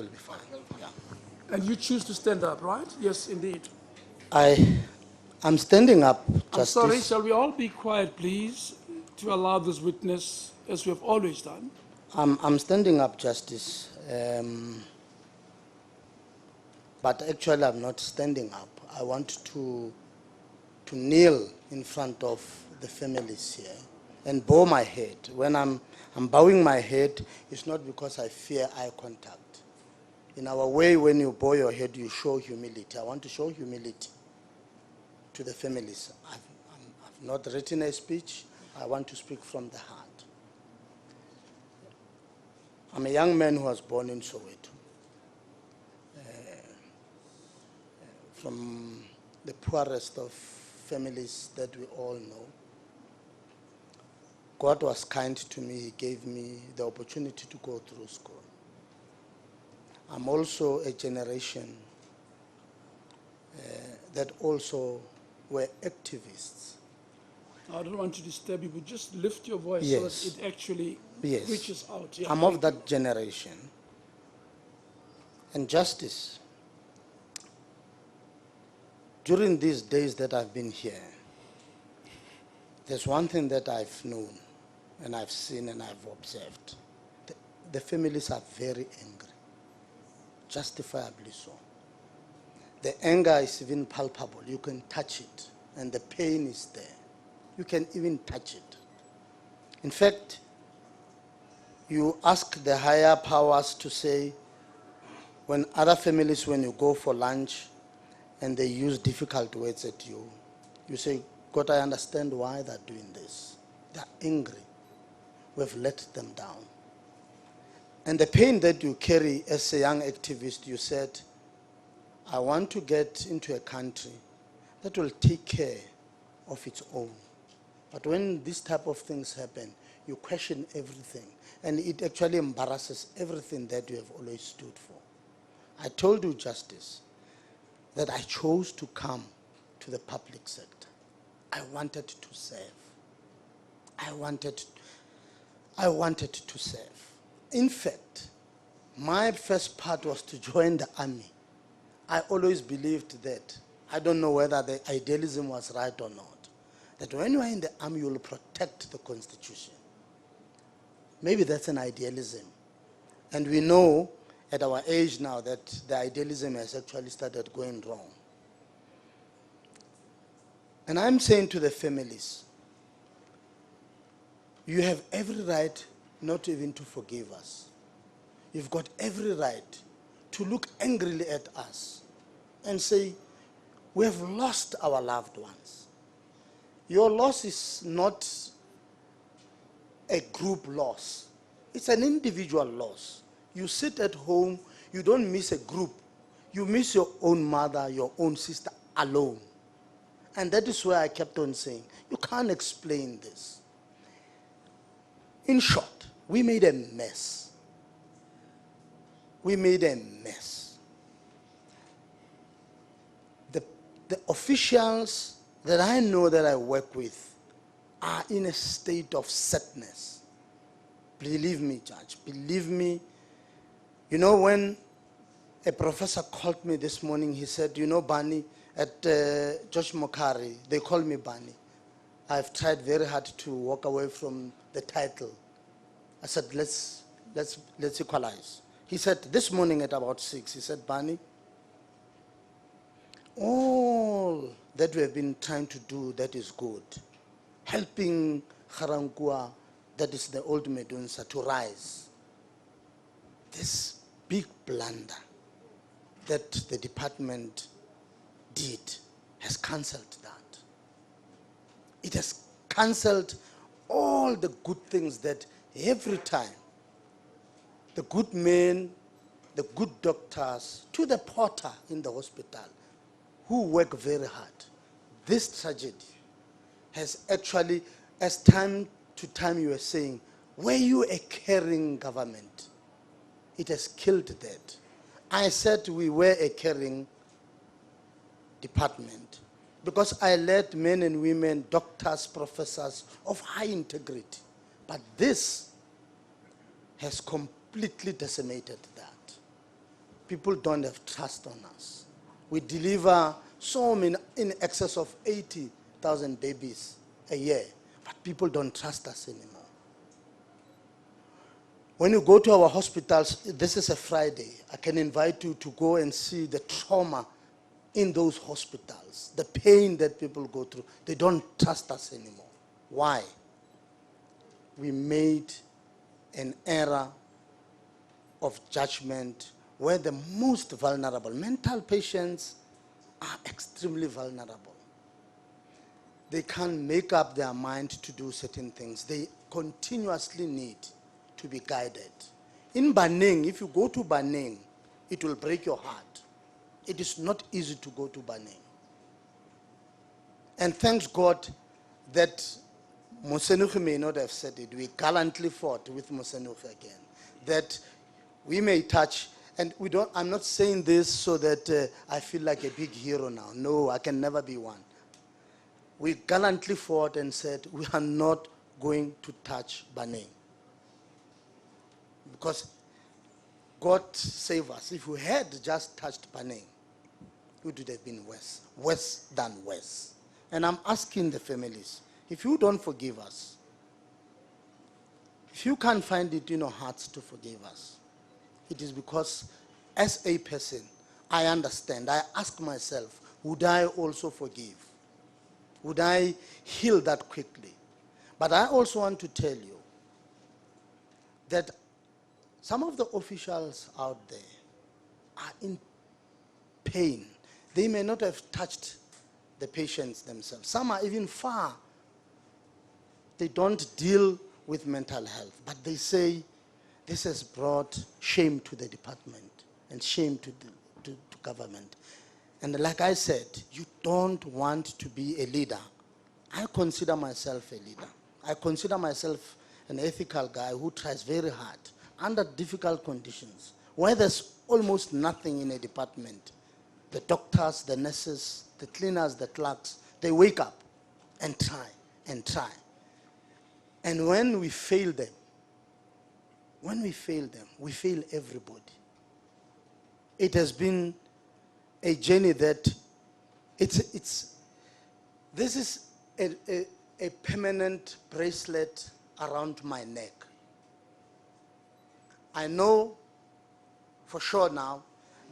will be fine. Yeah. And you choose to stand up, right? Yes, indeed. I'm standing up, I'm sorry, Justice. shall we all be quiet, please, to allow this witness, as we have always done? I'm standing up, Justice. But actually, I'm not standing up. I want to kneel in front of the families here and bow my head. When I'm bowing my head, it's not because I fear eye contact. In our way, when you bow your head, you show humility. I want to show humility to the families. I've not written a speech. I want to speak from the heart. I'm a young man who was born in Soweto, from the poorest of families that we all know. God was kind to me. He gave me the opportunity to go through school. I'm also a generation that also were activists. I don't want to disturb you, but just lift your voice so that Yes. it actually Yes. reaches out. Yeah, I'm of thank that you. generation. And Justice, during these days that I've been here, there's one thing that I've known and I've seen and I've observed. The families are very angry, justifiably so. The anger is even palpable. You can touch it, and the pain is there. You can even touch it. In fact, you ask the higher powers to say, when other families, when you go for lunch and they use difficult words at you, you say, God, I understand why they're doing this. They're angry. We've let them down. And the pain that you carry as a young activist, you said, I want to get into a country that will take care of its own. But when these type of things happen, you question everything. And it actually embarrasses everything that you have always stood for. I told you, Justice, that I chose to come to the public sector. I wanted to serve. I wanted to serve. In fact, my first part was to join the army. I always believed that, I don't know whether the idealism was right or not, that when you are in the army, you will protect the Constitution. Maybe that's an idealism. And we know at our age now that the idealism has actually started going wrong. And I'm saying to the families, you have every right not even to forgive us. You've got every right to look angrily at us and say, we have lost our loved ones. Your loss is not a group loss. It's an individual loss. You sit at home, you don't miss a group. You miss your own mother, your own sister alone. And that is where I kept on saying, you can't explain this. In short, we made a mess. We made a mess. The officials that I know that I work with are in a state of sadness. Believe me, Judge, believe me. You know, when a professor called me this morning, he said, you know, Barney, at Josh Mokari, they call me Barney. I've tried very hard to walk away from the title. I said, let's equalize. He said, this morning at about 6, he said, Barney, all that we have been trying to do, that is good. Helping Garangua, that is the old Medunsa, to rise. This big blunder that the department did has cancelled that. It has cancelled all the good things that every time the good men, the good doctors, to the porter in the hospital who work very hard. This tragedy has actually, as time to time you were saying, were you a caring government? It has killed that. I said we were a caring department because I led men and women, doctors, professors of high integrity. But this has completely decimated that. people don't have trust on us. We deliver so many, in excess of 80,000 babies a year, but people don't trust us anymore. When you go to our hospitals, this is a Friday, I can invite you to go and see the trauma in those hospitals, the pain that people go through. They don't trust us anymore. Why? We made an error of judgment where the most vulnerable, mental patients are extremely vulnerable. They can't make up their mind to do certain things. They continuously need to be guided. In Baneng, if you go to Baneng, it will break your heart. It is not easy to go to Baneng. And thanks God that Mosenuche may not have said it. We gallantly fought with Mosenuche again. That we may touch, and we don't, I'm not saying this so that I feel like a big hero now. No, I can never be one. We gallantly fought and said, we are not going to touch Baneng. Because God save us. If we had just touched Baneng, it would have been worse than worse. And I'm asking the families, if you don't forgive us, if you can't find it in your hearts to forgive us, it is because as a person, I understand. I ask myself, would I also forgive? Would I heal that quickly? But I also want to tell you that some of the officials out there are in pain. They may not have touched the patients themselves. Some are even far. They don't deal with mental health, but they say this has brought shame to the department and shame to government. And like I said, you don't want to be a leader. I consider myself a leader. I consider myself an ethical guy who tries very hard under difficult conditions, where there's almost nothing in a department. The doctors, the nurses, the cleaners, the clerks, they wake up and try and try. And when we fail them, we fail everybody. It has been a journey that this is a permanent bracelet around my neck. I know for sure now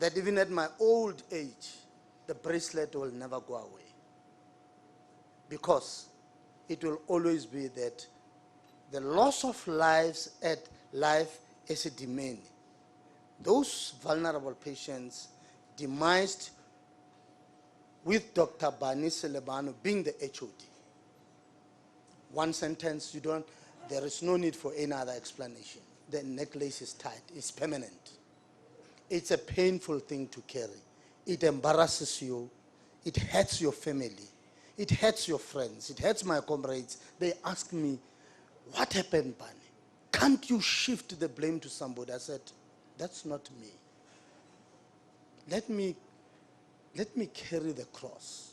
that even at my old age, the bracelet will never go away. Because it will always be that the loss of life is a demand. Those vulnerable patients demised with Dr. Barney Selebano being the HOD. One sentence, there is no need for any other explanation. The necklace is tight, it's permanent. It's a painful thing to carry. It embarrasses you, it hurts your family, it hurts your friends, it hurts my comrades. They ask me, what happened, Barney? Can't you shift the blame to somebody? I said, that's not me. Let me carry the cross.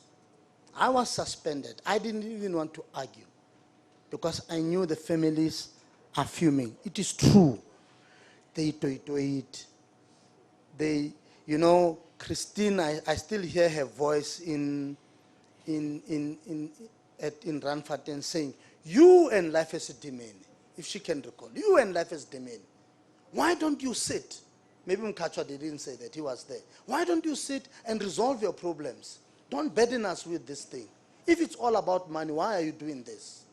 I was suspended. I didn't even want to argue because I knew the families are fuming. It is true. They it. They, Christine, I still hear her voice in Ranfaten saying, you and life as a demon, if she can recall, you and life as a demon. Why don't you sit? Maybe Mkachwa didn't say that, he was there. Why don't you sit and resolve your problems? Don't burden us with this thing. If it's all about money, why are you doing this?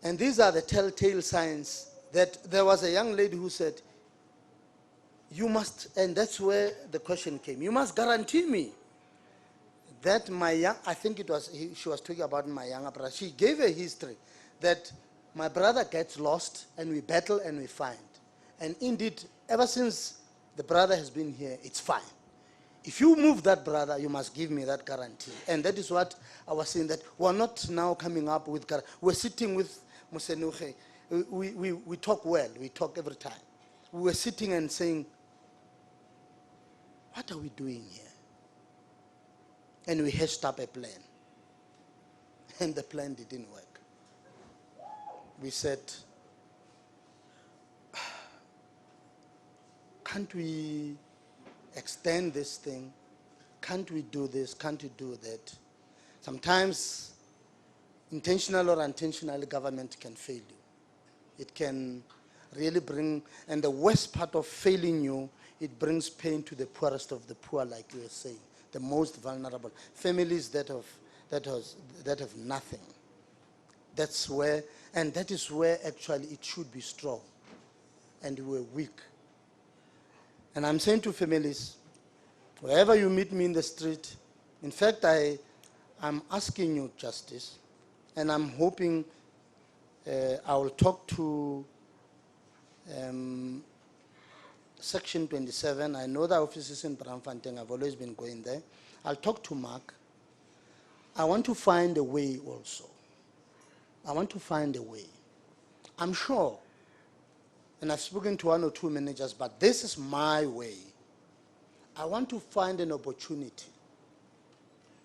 And these are the telltale signs that there was a young lady who said, you must, and that's where the question came, you must guarantee me that I think she was talking about my younger brother. She gave a history that my brother gets lost and we battle and we find. And indeed, ever since the brother has been here, it's fine. If you move that brother, you must give me that guarantee. And that is what I was saying, that we're not now coming up with guarantee. We're sitting with Mosenuche. We talk well, we talk every time. We were sitting and saying, what are we doing here? And we hatched up a plan. And the plan didn't work. We said, can't we extend this thing? Can't we do this? Can't we do that? Sometimes, intentional or unintentionally, government can fail you. It can really bring, and the worst part of failing you, it brings pain to the poorest of the poor, like you were saying, the most vulnerable. Families that have nothing. That's where, and that is where actually it should be strong. And we're weak. And I'm saying to families, wherever you meet me in the street, in fact, I'm asking you justice, and I'm hoping I will talk to Section 27. I know the offices in Braamfontein. I've always been going there. I'll talk to Mark. I want to find a way also. I want to find a way. I'm sure, and I've spoken to 1 or 2 managers, but this is my way. I want to find an opportunity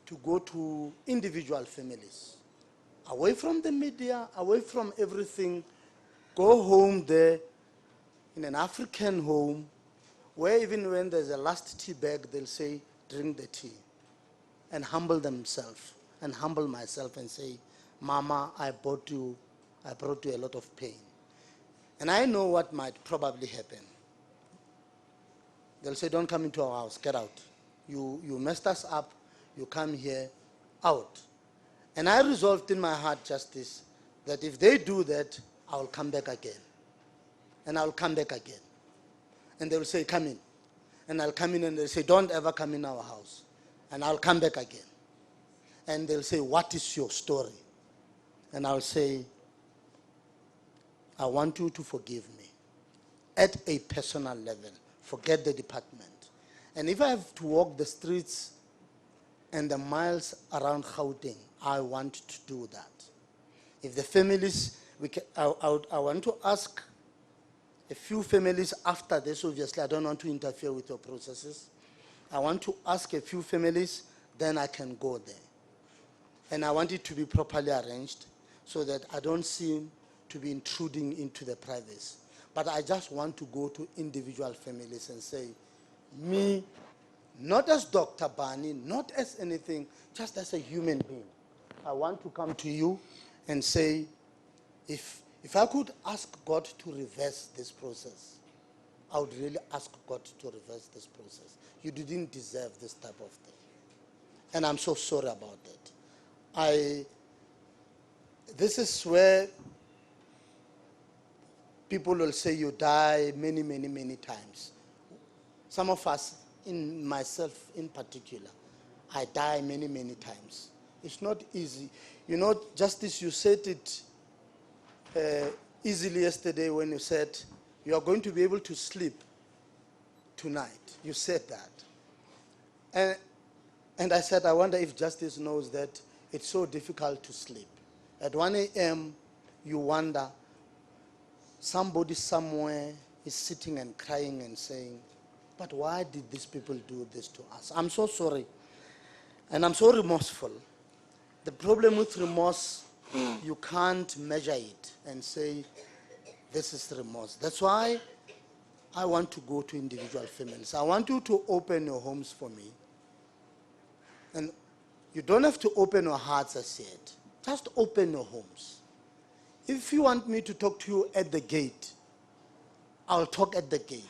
to go to individual families, away from the media, away from everything, go home there in an African home, where even when there's a last tea bag, they'll say, drink the tea, and humble themselves, and humble myself and say, Mama, I brought you a lot of pain. And I know what might probably happen. They'll say, don't come into our house, get out. You messed us up, you come here, out. And I resolved in my heart, Justice, that if they do that, I'll come back again. And I'll come back again. And they'll say, come in. And I'll come in, and they'll say, don't ever come in our house. And I'll come back again. And they'll say, what is your story? And I'll say, I want you to forgive me at a personal level. Forget the department. And if I have to walk the streets and the miles around Gauteng, I want to do that. If the families, I want to ask a few families after this. Obviously, I don't want to interfere with your processes. I want to ask a few families, then I can go there. And I want it to be properly arranged so that I don't seem to be intruding into the privacy. But I just want to go to individual families and say, me, not as Dr. Barney, not as anything, just as a human being. I want to come to you and say, if I could ask God to reverse this process, I would really ask God to reverse this process. You didn't deserve this type of thing. And I'm so sorry about that. This is where people will say you die many, many, many times. Some of us, in myself in particular, I die many, many times. It's not easy. You know, Justice, you said it easily yesterday when you said, you are going to be able to sleep tonight. You said that. And I said, I wonder if Justice knows that it's so difficult to sleep. At 1 a.m., you wonder, somebody somewhere is sitting and crying and saying, but why did these people do this to us? I'm so sorry. And I'm so remorseful. The problem with remorse, you can't measure it and say, this is remorse. That's why I want to go to individual families. I want you to open your homes for me. And you don't have to open your hearts as yet. Just open your homes. If you want me to talk to you at the gate, I'll talk at the gate.